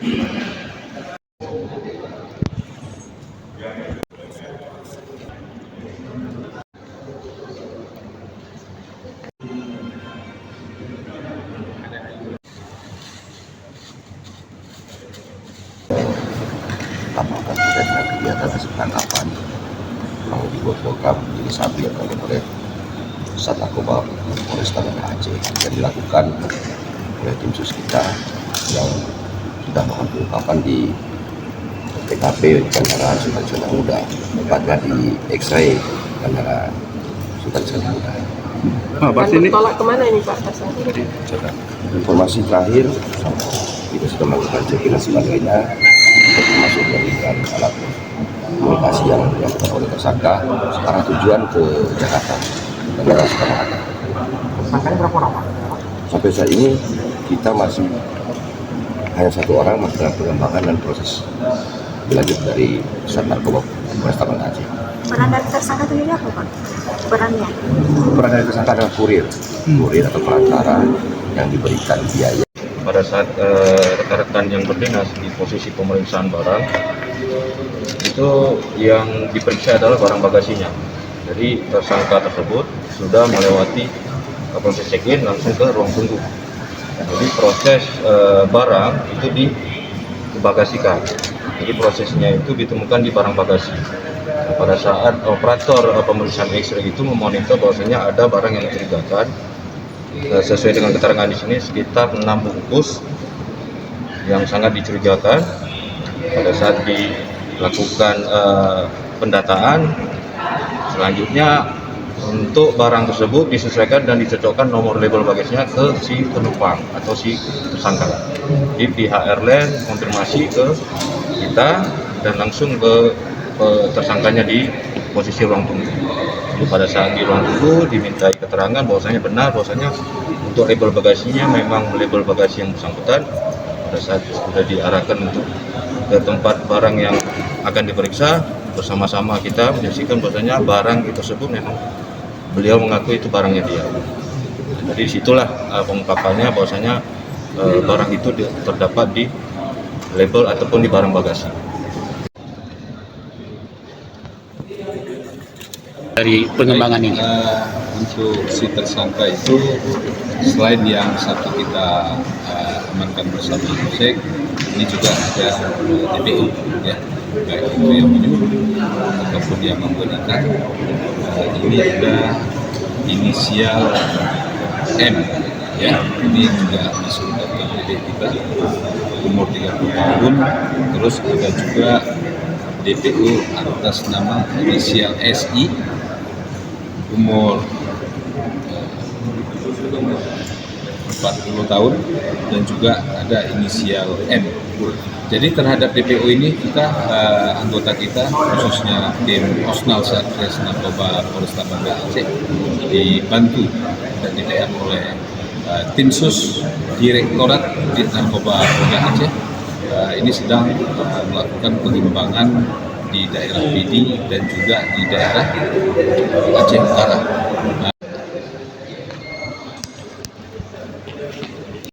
Tambahkan terkait kegiatan hasil tangkapan yang dibuat program jadi sapi yang oleh Sat Narkoba Polresta Banda Aceh yang dilakukan oleh tim sus kita yang sudah melakukan pengungkapan di TKP Bandara Sultan Syarifudin, tepatnya di X-ray Bandara Sultan Syarifudin. Dan bertolak kemana ini Pak? Informasi terakhir kita sudah melakukan check-in dan sebagainya, termasuk memberikan alat komunikasi yang dilakukan oleh tersangka sekarang tujuan ke Jakarta, Bandara Soekarno Hatta. Tersangkanya berapa orang Pak? Sampai saat ini kita masih hanya satu orang, masih dalam pengembangan dan proses berlanjut dari Sat Narkoba Polresta Banda Aceh. Peran dari tersangka itu jadi apa Pak? Perannya? Peran dari tersangka adalah kurir atau perantara yang diberikan biaya. Pada saat rekan-rekan yang berdinas di posisi pemeriksaan barang, itu yang diperiksa adalah barang bagasinya. Jadi tersangka tersebut sudah melewati proses check-in langsung ke ruang tunggu. Jadi proses barang itu dibagasikan. Jadi prosesnya itu ditemukan di barang bagasi. Pada saat operator pemeriksaan X-ray itu memonitor bahwasanya ada barang yang mencurigakan. Sesuai dengan keterangan di sini sekitar 6 bungkus yang sangat dicurigakan. Pada saat dilakukan pendataan, selanjutnya untuk barang tersebut disesuaikan dan dicocokkan nomor label bagasinya ke si penumpang atau si tersangka. Di pihak airline konfirmasi ke kita dan langsung ke tersangkanya di posisi ruang tunggu. Jadi pada saat di ruang tunggu dimintai keterangan bahwasanya benar bahwasanya untuk label bagasinya memang label bagasi yang bersangkutan. Pada saat sudah diarahkan untuk ke tempat barang yang akan diperiksa, bersama-sama kita menyaksikan bahwasanya barang tersebut memang beliau mengaku itu barangnya dia. Jadi disitulah pengungkapannya bahwasanya barang itu terdapat di label ataupun di barang bagasi. Dari pengembangan ini untuk si tersangka itu selain yang satu kita amankan bersama Polsek, ini juga ada DPO ya, baik itu yang menyuruh ataupun yang memberikan. Ini ada inisial M ya, ini juga masuk daftar DPO kita, umur 30 tahun. Terus ada juga DPO atas nama inisial SI, umur 40 tahun, dan juga ada inisial M. Jadi terhadap DPO ini kita anggota kita khususnya tim Osnal Satres Narkoba Polresta Banda Aceh dibantu dan didukung oleh tim sus Direktorat Narkoba Polda Aceh ini sedang melakukan pengembangan di daerah Pidi dan juga di daerah Aceh Utara.